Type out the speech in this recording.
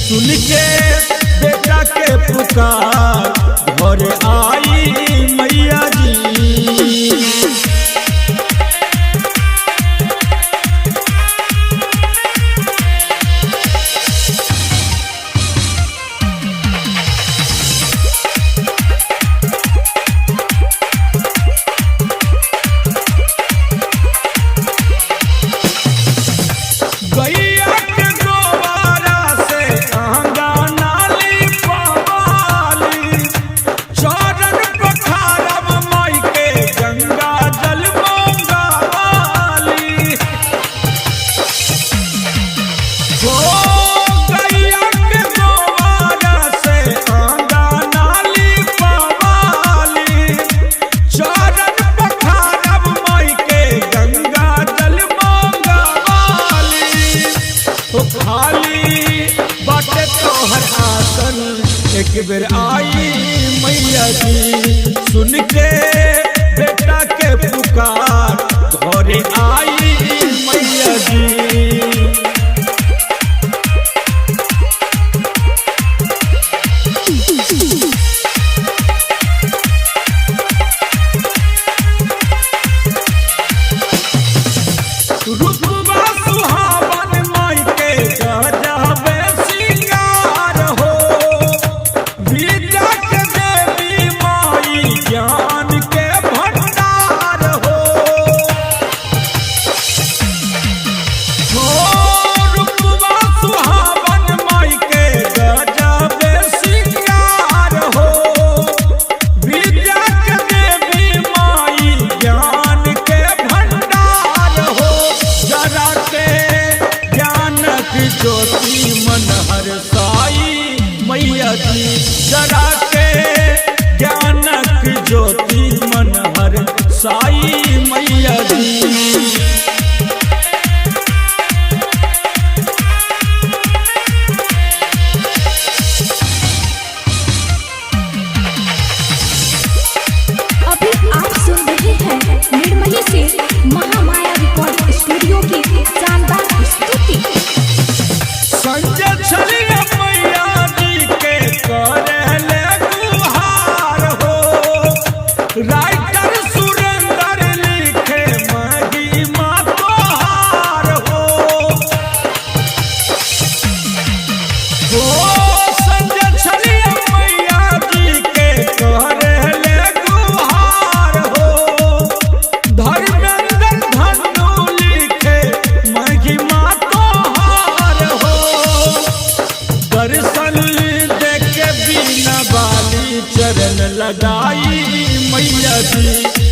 सुन के बेटा के पुकार घर आई मैया जी। एक बेर आई मैया जी, सुन के बेटा के पुकार घरे आई मैया जी। ज्योति मन हर साई मैया जी, जरा के ज्ञानक ज्योति मन हर साई मैया जी। अभी आप सुन रहे हैं निर्मली से महामाया रिकॉर्डिंग स्टूडियो की शानदार प्रस्तुति। संजय छलिया मैया जी के करेले गुहार हो, राइटर सुरेंद्र लिखे महिमा तोहार हो। संजय छलिया मैया जी के करेले गुहार हो, धर्मेंद्र धनु लिखे महिमा तोहार हो। दर्शन देके बिना बाली चरण लगाई मैया जी।